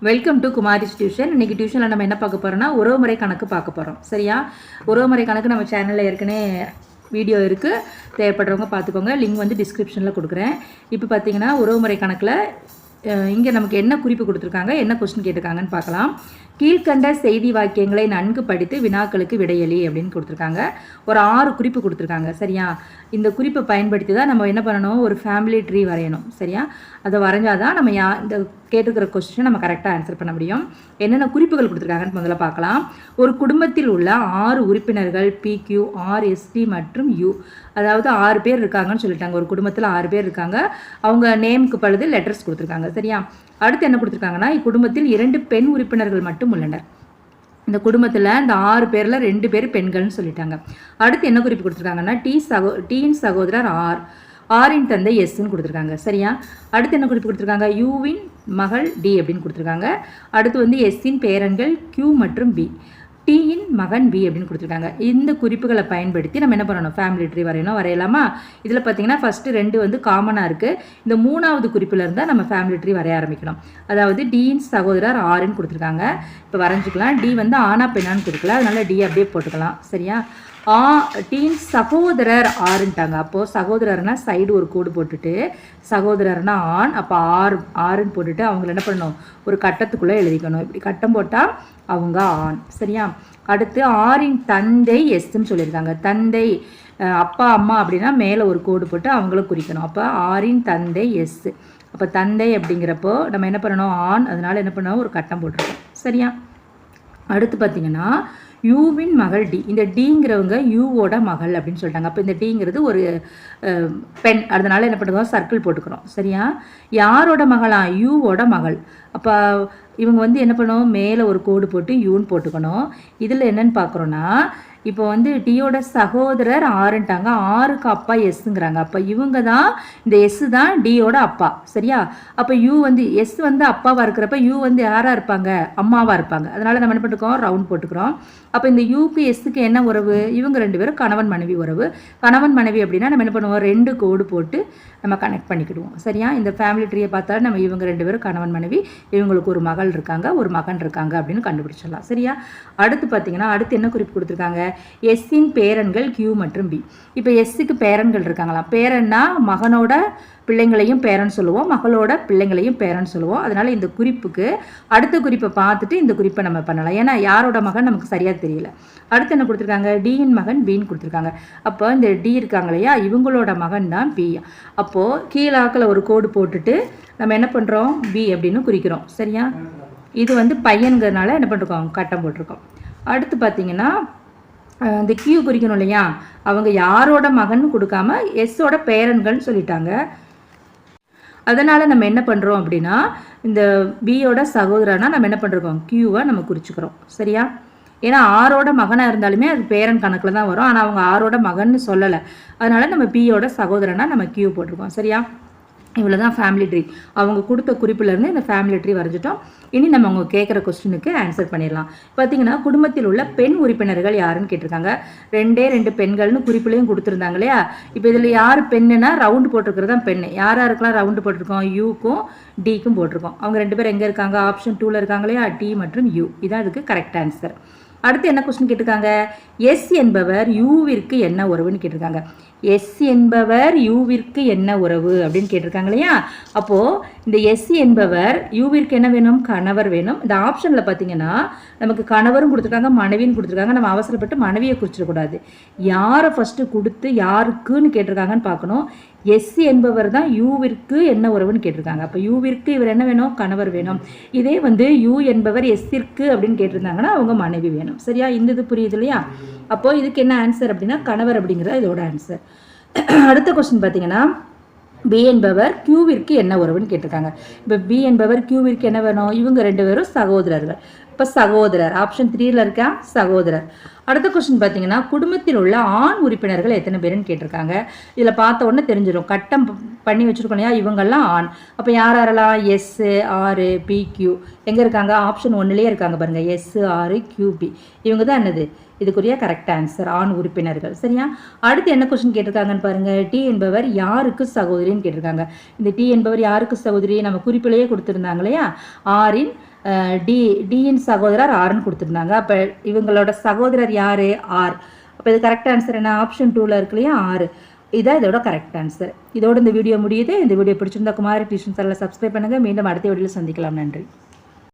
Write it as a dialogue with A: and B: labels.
A: Welcome to Kumari's tuition. இன்னைக்கு டியூஷனில் நம்ம என்ன பார்க்க போகிறோம்னா உறவுமுறை கணக்கு பார்க்க போகிறோம். சரியா? உறவுமுறை கணக்கு நம்ம சேனலில் ஏற்கனவே வீடியோ இருக்குது, தேவைப்படுறவங்க பார்த்துக்கோங்க. லிங்க் வந்து டிஸ்கிரிப்ஷனில் கொடுக்குறேன். இப்போ பார்த்தீங்கன்னா உறவுமுறை கணக்கில் இங்கே நமக்கு என்ன குறிப்பு கொடுத்துருக்காங்க, என்ன கொஸ்டின் கேட்டிருக்காங்கன்னு பார்க்கலாம். கீழ்கண்ட செய்தி வாக்கியங்களை நன்கு படித்து வினாக்களுக்கு விடையளி அப்படின்னு கொடுத்துருக்காங்க. ஒரு 6 குறிப்பு கொடுத்துருக்காங்க. சரியா? இந்த குறிப்பை பயன்படுத்தி தான் நம்ம என்ன பண்ணணும், ஒரு ஃபேமிலி ட்ரீ வரையணும். சரியா? அதை வரைஞ்சாதான் நம்ம இந்த கேட்டுக்கிற கொஸ்டினை நம்ம கரெக்டாக ஆன்சர் பண்ண முடியும். என்னென்ன குறிப்புகள் கொடுத்துருக்காங்கன்னு முதல்ல பார்க்கலாம். ஒரு குடும்பத்தில் உள்ள 6 உறுப்பினர்கள் PQ, RST மற்றும் U, அதாவது 6 பேர் இருக்காங்கன்னு சொல்லிட்டாங்க. ஒரு குடும்பத்தில் 6 பேர் இருக்காங்க. அவங்க நேமுக்கு பழுது லெட்டர்ஸ் கொடுத்துருக்காங்க. சரியா? அடுத்து என்ன கொடுத்துருக்காங்கன்னா, இக்குடும்பத்தில் 2 பெண் உறுப்பினர்கள் மட்டும் உள்ளனர். இந்த குடும்பத்தில் இந்த 6 பேரில் 2 பேர் பெண்கள்னு சொல்லிட்டாங்க. அடுத்து என்ன குறிப்பு கொடுத்துருக்காங்கன்னா, டீயின் சகோதரர் ஆரின் தந்தை எஸ்ன்னு கொடுத்துருக்காங்க. சரியா? அடுத்து என்ன குறிப்பு கொடுத்துருக்காங்க, யூவின் மகள் டி அப்படின்னு கொடுத்துருக்காங்க. அடுத்து வந்து எஸ்ஸின் பேரன்கள் Q மற்றும் B, டீயின் மகன் B அப்படின்னு கொடுத்துருக்காங்க. இந்த குறிப்புகளை பயன்படுத்தி நம்ம என்ன பண்ணணும், ஃபேமிலி ட்ரீ வரையணும். வரையலாமா? இதில் பார்த்தீங்கன்னா ஃபஸ்ட்டு 2 வந்து காமனாக இருக்குது. இந்த 3வது குறிப்பில் இருந்தால் நம்ம ஃபேமிலி ட்ரீ வரைய ஆரம்பிக்கணும். அதாவது டீயின் சகோதரர் ஆர்ன்னு கொடுத்துருக்காங்க. இப்போ வரைஞ்சிக்கலாம். டி வந்து ஆனா பெண்ணான்னு கொடுக்கல, அதனால டி அப்படியே போட்டுக்கலாம். சரியா? டீன் சகோதரர் ஆறுன்ட்டாங்க. அப்போது சகோதரர்னா சைடு ஒரு கோடு போட்டுட்டு, சகோதரர்னா ஆண், அப்போ ஆறுன்னு போட்டுட்டு அவங்கள என்ன பண்ணணும், ஒரு கட்டத்துக்குள்ளே எழுதிக்கணும். இப்படி கட்டம் போட்டால் அவங்க ஆண். சரியா? அடுத்து ஆரின் தந்தை எஸ்ன்னு சொல்லியிருக்காங்க. தந்தை அப்பா அம்மா அப்படின்னா மேலே ஒரு கோடு போட்டு அவங்கள குறிக்கணும். அப்போ ஆரின் தந்தை எஸ். அப்போ தந்தை அப்படிங்கிறப்போ நம்ம என்ன பண்ணணும், ஆண், அதனால என்ன பண்ணணும், ஒரு கட்டம் போட்டிருக்கோம். சரியா? அடுத்து பார்த்தீங்கன்னா யூவின் மகள் டி. இந்த டிங்கிறவங்க யூவோட மகள் அப்படின்னு சொல்லிட்டாங்க. அப்போ இந்த டிங்கிறது ஒரு பெண், அதனால என்ன பண்ணுறோம், சர்க்கிள் போட்டுக்கிறோம். சரியா? யாரோட மகளா, யூவோட மகள். அப்போ இவங்க வந்து என்ன பண்ணுவோம், மேலே ஒரு கோடு போட்டு யூன்னு போட்டுக்கணும். இதில் என்னன்னு பார்க்குறோன்னா, இப்போ வந்து டியோட சகோதரர் ஆறுன்ட்டாங்க, ஆறுக்கு அப்பா எஸ்ஸுங்கிறாங்க. அப்போ இவங்க தான், இந்த எஸ் தான் டியோட அப்பா. சரியா? அப்போ யூ வந்து எஸ் வந்து அப்பாவாக இருக்கிறப்ப யூ வந்து யாராக இருப்பாங்க, அம்மாவாக இருப்பாங்க. அதனால் நம்ம என்ன பண்ணிருக்கோம், ரவுண்ட் போட்டுக்கிறோம். அப்போ இந்த யூக்கு எஸ்ஸுக்கு என்ன உறவு, இவங்க 2 பேரும் கணவன் மனைவி உறவு. கணவன் மனைவி அப்படின்னா நம்ம என்ன பண்ணுவோம், 2 கோடு போட்டு நம்ம கனெக்ட் பண்ணிக்கிடுவோம். சரியா? இந்த ஃபேமிலி ட்ரீயை பார்த்தாலும் நம்ம இவங்க 2 பேரும் கணவன் மனைவி, இவங்களுக்கு ஒரு மகள் இருக்காங்க, ஒரு மகன் இருக்காங்க அப்படின்னு கண்டுபிடிச்சிடலாம். சரியா? அடுத்து பார்த்தீங்கன்னா, அடுத்து என்ன குறிப்பு கொடுத்துருக்காங்க, எஸ்ஸின் பேரன்கள் Q மற்றும் B. இப்போ எஸ்ஸுக்கு பேரன்கள் இருக்காங்களாம். பேரன்னா மகனோட பிள்ளைங்களையும் பேரன் சொல்லுவோம், மகளோட பிள்ளைங்களையும் பேரன் சொல்லுவோம். அதனால இந்த குறிப்புக்கு அடுத்த குறிப்பை பார்த்துட்டு இந்த குறிப்பை நம்ம பண்ணலாம். ஏன்னா யாரோட மகன் நமக்கு சரியாக தெரியல. அடுத்து என்ன கொடுத்துருக்காங்க, டியின் மகன் பின்னு கொடுத்துருக்காங்க. அப்போ இந்த டி இருக்காங்க இல்லையா, இவங்களோட மகன் தான் பி. அப்போது கீழாக்கில் ஒரு கோடு போட்டுட்டு நம்ம என்ன பண்ணுறோம், பி அப்படின்னு குறிக்கிறோம். சரியா? இது வந்து பையன்கிறதுனால என்ன பண்ணிருக்கோம், கட்டம் போட்டிருக்கோம். அடுத்து பார்த்தீங்கன்னா இந்த கியூ குறிக்கணும் இல்லையா, அவங்க யாரோட மகன் கொடுக்காம எஸ்ஸோட பேரன்கள்னு சொல்லிட்டாங்க. அதனால் நம்ம என்ன பண்ணுறோம் அப்படின்னா, இந்த பியோட சகோதரனா நம்ம என்ன பண்ணுறோம், கியூவை நம்ம குறிச்சுக்கிறோம். சரியா? ஏன்னா ஆரோட மகனாக இருந்தாலுமே அது பேரன் கணக்கில் தான் வரும். ஆனால் அவங்க ஆரோட மகன்னு சொல்லலை, அதனால் நம்ம பியோட சகோதரனா நம்ம கியூ போட்டிருக்கோம். சரியா? இவ்வளோ தான் ஃபேமிலி ட்ரீ. அவங்க கொடுத்த குறிப்பிலேருந்து இந்த ஃபேமிலி ட்ரீ வரைஞ்சிட்டோம். இனி நம்ம அவங்க கேட்குற கொஸ்டினுக்கு ஆன்சர் பண்ணிடலாம். பார்த்தீங்கன்னா குடும்பத்தில் உள்ள பெண் உறுப்பினர்கள் யாருன்னு கேட்டிருக்காங்க. 2 பெண்கள்னு குறிப்பிலையும் கொடுத்துருந்தாங்க இல்லையா. இப்போ இதில் யார் பெண்ணுன்னா ரவுண்டு போட்டிருக்கிறது தான் பெண்ணு. யாராக இருக்கலாம், ரவுண்டு போட்டிருக்கோம், யூக்கும் டிக்கும் போட்டிருக்கோம். அவங்க 2 பேர் எங்கே இருக்காங்க, ஆப்ஷன் 2ல் இருக்காங்க இல்லையா, டி மற்றும் யூ. இதான் அதுக்கு கரெக்ட் ஆன்சர். அடுத்து என்ன கொஸ்டின் கேட்டிருக்காங்க, எஸ் என்பவர் யூவிற்கு என்ன உறவுன்னு கேட்டிருக்காங்க. எஸ் என்பவர் யூவிற்கு என்ன உறவு அப்படின்னு கேட்டிருக்காங்க இல்லையா. அப்போது இந்த எஸ் என்பவர் யூவிற்கு என்ன வேணும், கணவர் வேணும். இந்த ஆப்ஷனில் பார்த்தீங்கன்னா நமக்கு கணவரும் கொடுத்துருக்காங்க, மனைவின்னு கொடுத்துருக்காங்க. நம்ம அவசரப்பட்டு மனைவியை குறிச்சிடக்கூடாது. யாரை ஃபஸ்ட்டு கொடுத்து யாருக்குன்னு கேட்டிருக்காங்கன்னு பார்க்கணும். எஸ் என்பவர் தான் யூவிற்கு என்ன உறவுன்னு கேட்டிருக்காங்க. அப்போ யூவிற்கு இவர் என்ன வேணும், கணவர் வேணும். இதே வந்து யூ என்பவர் எஸ்ஸிற்கு அப்படின்னு கேட்டிருந்தாங்கன்னா அவங்க மனைவி வேணும். சரியா? இந்த இது புரியுது இல்லையா. அப்போது இதுக்கு என்ன ஆன்சர் அப்படின்னா கணவர் அப்படிங்கிறது இதோட ஆன்சர். அடுத்த கொஸ்டின் பார்த்தீங்கன்னா, பி என்பவர் கியூவிற்கு என்ன உறவுன்னு கேட்டிருக்காங்க. இப்போ பி என்பவர் கியூவிற்கு என்ன வேணும், இவங்க 2 பேரும் சகோதரர்கள். இப்போ சகோதரர் ஆப்ஷன் 3ல் இருக்கா, சகோதரர். அடுத்த கொஸ்டின் பார்த்தீங்கன்னா, குடும்பத்தில் உள்ள ஆண் உறுப்பினர்கள் எத்தனை பேருன்னு கேட்டிருக்காங்க. இதில் பார்த்த உடனே தெரிஞ்சிடும், கட்டம் பண்ணி வச்சுருக்கோம் இல்லையா, இவங்கெல்லாம் ஆண். அப்போ யார் யாரெல்லாம், எஸ், ஆர், பி, கியூ எங்கே இருக்காங்க, ஆப்ஷன் 1லேயே இருக்காங்க பாருங்கள், எஸ், ஆர், கியூ, பி. இவங்க தான் என்னது, இதுக்குரிய கரெக்ட் ஆன்சர், ஆண் உறுப்பினர்கள். சரியா? அடுத்து என்ன கொஸ்டின் கேட்டிருக்காங்கன்னு பாருங்கள், டி என்பவர் யாருக்கு சகோதரின்னு கேட்டிருக்காங்க. இந்த டி என்பவர் யாருக்கு சகோதரி நம்ம குறிப்பிலேயே கொடுத்துருந்தாங்க இல்லையா, ஆரின் டியின் சகோதரர் ஆர்னு கொடுத்துருந்தாங்க. அப்போ இவங்களோட சகோதரர் யார்? ஆர். அப்போ இது கரெக்ட் ஆன்சர் என்ன? ஆப்ஷன் 2ல் இருக்கு இல்லையா, 6. இதான் இதோட கரெக்ட் ஆன்சர். இதோட இந்த வீடியோ முடியுது. இந்த வீடியோ பிடிச்சிருந்தா குமாரி டியூஷன் சேனலை சப்ஸ்கிரைப் பண்ணுங்கள். மீண்டும் அடுத்த வீடியோவில் சந்திக்கலாம். நன்றி.